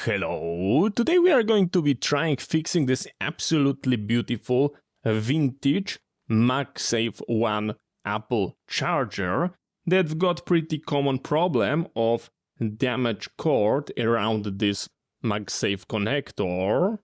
Hello, today we are going to be trying fixing this absolutely beautiful vintage MagSafe 1 Apple charger that's got pretty common problem of damaged cord around this MagSafe connector.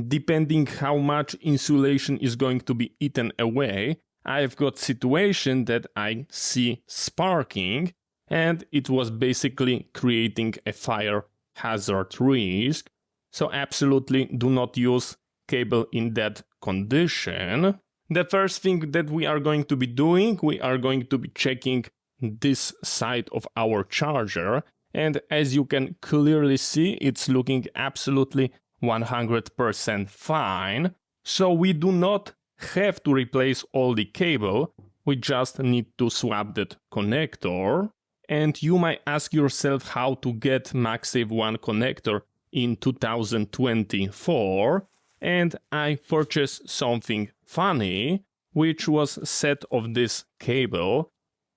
Depending how much insulation is going to be eaten away, I've got situation that I see sparking and it was basically creating a fire hazard risk, so absolutely do not use cable in that condition. The first thing that we are going to be doing, we are going to be checking this side of our charger, and as you can clearly see, it's looking absolutely 100% fine, so we do not have to replace all the cable, we just need to swap that connector. And you might ask yourself how to get MagSafe 1 connector in 2024. And I purchased something funny, which was set of this cable.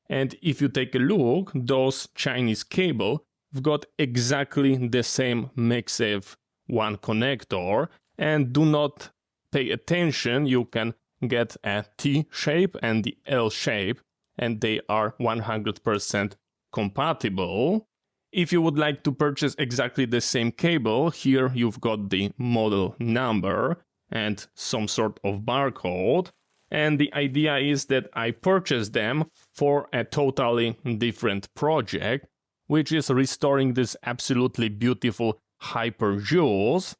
And if you take a look, those Chinese cable have got exactly the same MagSafe 1 connector. And do not pay attention, you can get a T shape and the L shape, and they are 100% compatible. If you would like to purchase exactly the same cable, here you've got the model number and some sort of barcode. And the idea is that I purchased them for a totally different project, which is restoring this absolutely beautiful Hyper Juice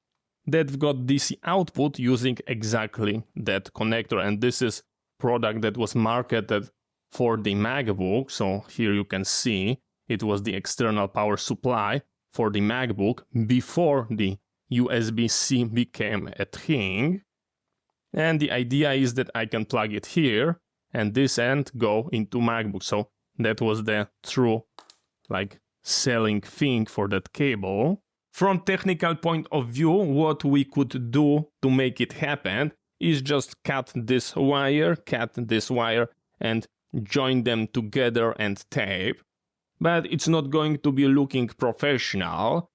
that's got DC output using exactly that connector. And this is product that was marketed for the MacBook, so here you can see it was the external power supply for the MacBook before the USB-C became a thing. And the idea is that I can plug it here and this end go into MacBook. So that was the true selling thing for that cable. From technical point of view, what we could do to make it happen is just cut this wire, and join them together and tape, but it's not going to be looking professional.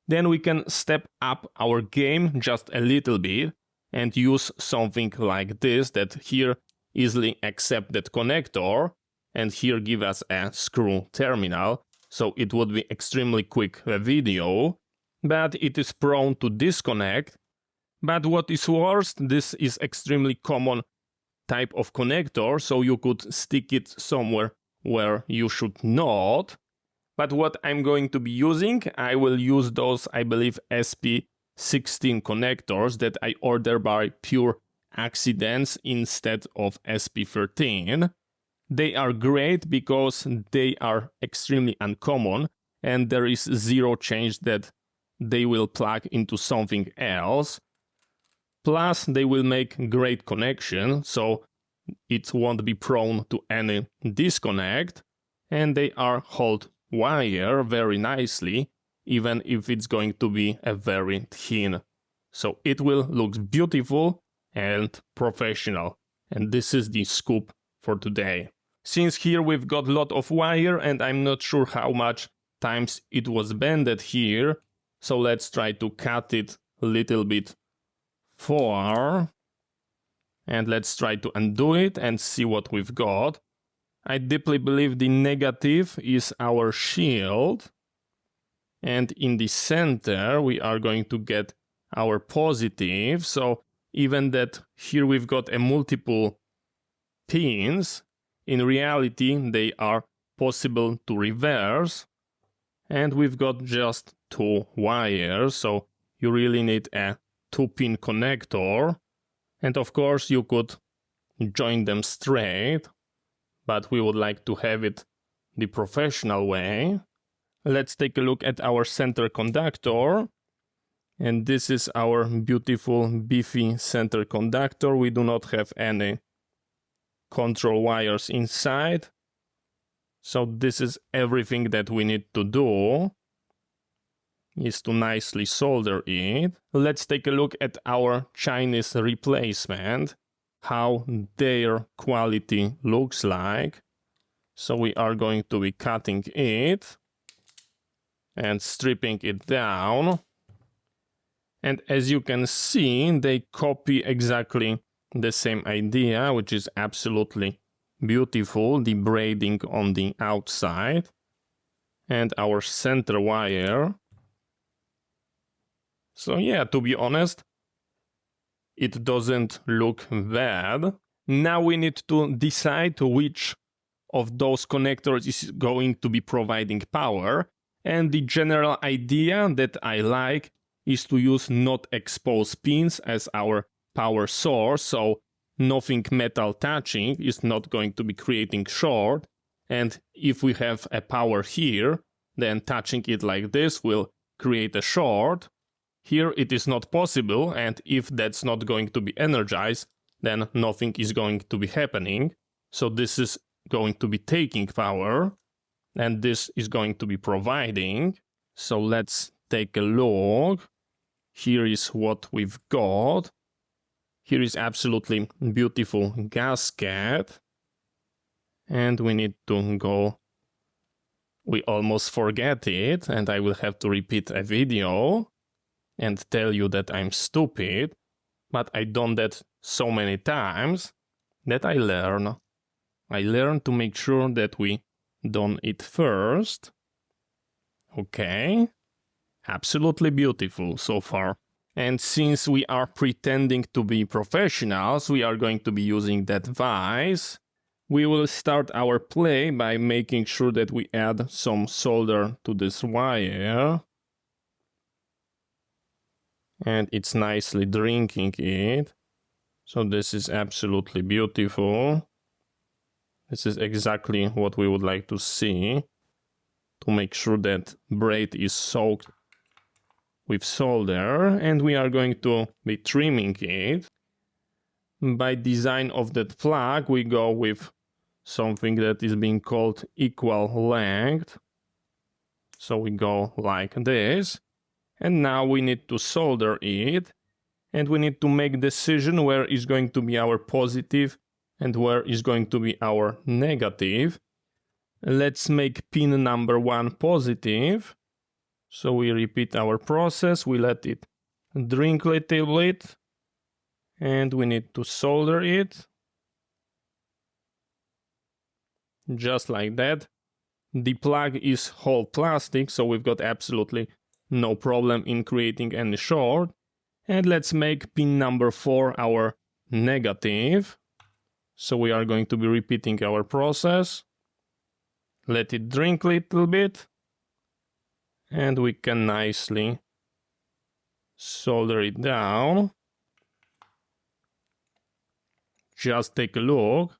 Then we can step up our game just a little bit and use something like this that here easily accept that connector and here give us a screw terminal, so it would be extremely quick video, but it is prone to disconnect. But what is worse, this is extremely common type of connector, so you could stick it somewhere where you should not. But what I'm going to be using, I will use those, I believe, SP16 connectors that I ordered by pure accidents instead of SP13. They are great because they are extremely uncommon and there is zero chance that they will plug into something else. Plus, they will make great connection, so it won't be prone to any disconnect. And they are hold wire very nicely, even if it's going to be a very thin. So it will look beautiful and professional. And this is the scoop for today. Since here we've got a lot of wire and I'm not sure how much times it was bended here, so let's try to cut it a little bit far, and let's try to undo it and see what we've got. I deeply believe the negative is our shield, and in the center we are going to get our positive. So even that here we've got a multiple pins, in reality they are possible to reverse, and we've got just two wires, so you really need a 2-pin connector, and of course you could join them straight, but we would like to have it the professional way. Let's take a look at our center conductor, and this is our beautiful beefy center conductor. We do not have any control wires inside, so this is everything that we need to do, is to nicely solder it. Let's take a look at our Chinese replacement, how their quality looks like. So we are going to be cutting it and stripping it down. And as you can see, they copy exactly the same idea, which is absolutely beautiful, the braiding on the outside. And our center wire. So yeah, to be honest, it doesn't look bad. Now we need to decide which of those connectors is going to be providing power. And the general idea that I like is to use not exposed pins as our power source, so nothing metal touching is not going to be creating short. And if we have a power here, then touching it like this will create a short. Here it is not possible, and if that's not going to be energized, then nothing is going to be happening. So this is going to be taking power, and this is going to be providing. So let's take a look. Here is what we've got. Here is absolutely beautiful gasket. And we need to go. We almost forget it, and I will have to repeat a video and tell you that I'm stupid. But I've done that so many times that I learn. I learn to make sure that we done it first. Okay. Absolutely beautiful so far. And since we are pretending to be professionals, we are going to be using that vise. We will start our play by making sure that we add some solder to this wire. And it's nicely drinking it. So this is absolutely beautiful. This is exactly what we would like to see, to make sure that braid is soaked with solder, and we are going to be trimming it. By design of that plug, we go with something that is being called equal length. So we go like this, and now we need to solder it, and we need to make a decision where is going to be our positive and where is going to be our negative. Let's make pin number 1 positive. So we repeat our process, we let it drink a little bit, and we need to solder it. Just like that. The plug is whole plastic, so we've got absolutely no problem in creating any short. And let's make pin number 4 our negative. So we are going to be repeating our process. Let it drink a little bit. And we can nicely solder it down. Just take a look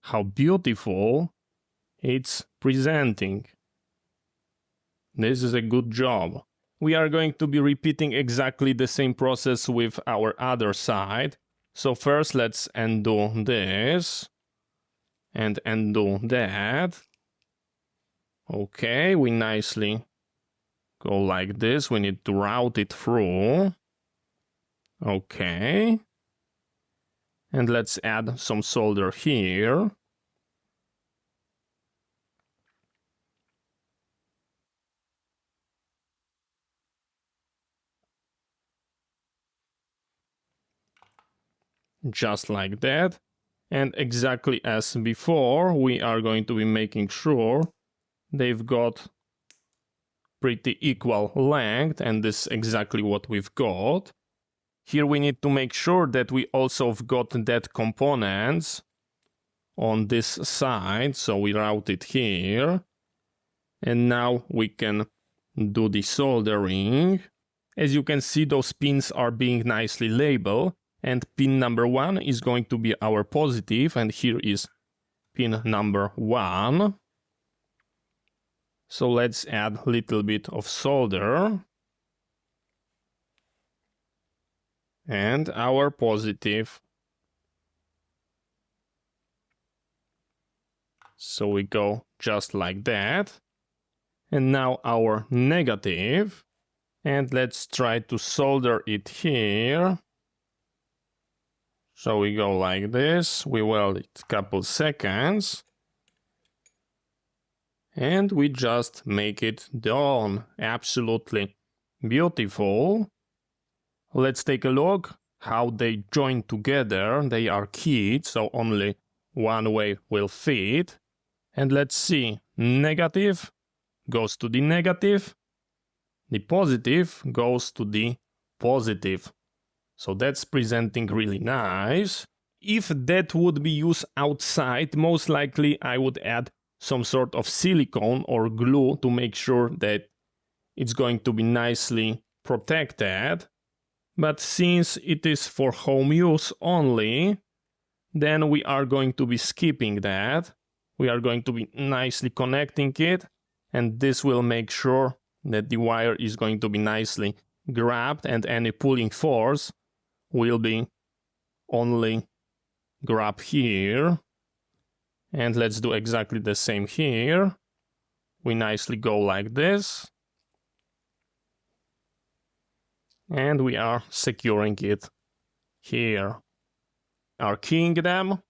how beautiful it's presenting. This is a good job. We are going to be repeating exactly the same process with our other side. So first let's undo this and undo that. Okay, we nicely go like this. We need to route it through. Okay. And let's add some solder here. Just like that. And exactly as before, we are going to be making sure they've got pretty equal length, and this is exactly what we've got. Here we need to make sure that we also have got that components on this side, so we route it here. And now we can do the soldering. As you can see, those pins are being nicely labeled, and pin number 1 is going to be our positive, and here is pin number 1. So let's add a little bit of solder. And our positive. So we go just like that. And now our negative. And let's try to solder it here. So we go like this. We weld it a couple seconds. And we just make it done. Absolutely beautiful. let's take a look how they join together. They are keyed, so only one way will fit. And let's see, negative goes to the negative, the positive goes to the positive. So that's presenting really nice. If that would be used outside, most likely I would add some sort of silicone or glue to make sure that it's going to be nicely protected. But since it is for home use only, then we are going to be skipping that. We are going to be nicely connecting it, and this will make sure that the wire is going to be nicely grabbed and any pulling force will be only grab here. And let's do exactly the same here. We nicely go like this. And we are securing it here. Are keying them,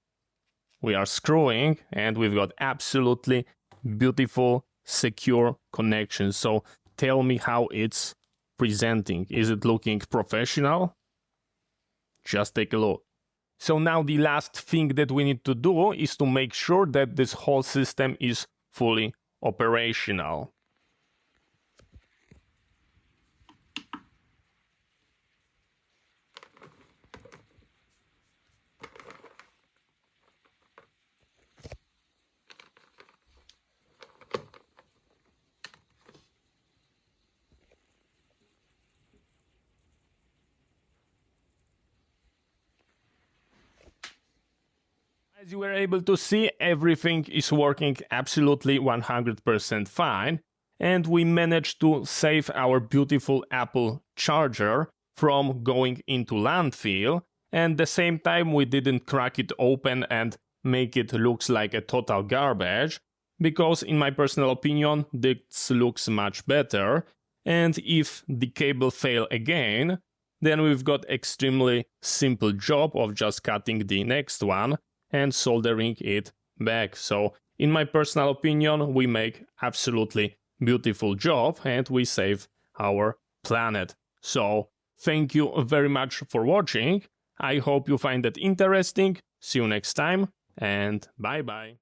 we are screwing, and we've got absolutely beautiful, secure connection. So tell me how it's presenting. Is it looking professional? Just take a look. So now the last thing that we need to do is to make sure that this whole system is fully operational. As you were able to see, everything is working absolutely 100% fine, and we managed to save our beautiful Apple charger from going into landfill, and at the same time we didn't crack it open and make it look like a total garbage, because in my personal opinion this looks much better. And if the cable fail again, then we've got extremely simple job of just cutting the next one and soldering it back. So in my personal opinion, we make absolutely beautiful job and we save our planet. So thank you very much for watching. I hope you find it interesting. See you next time and bye bye.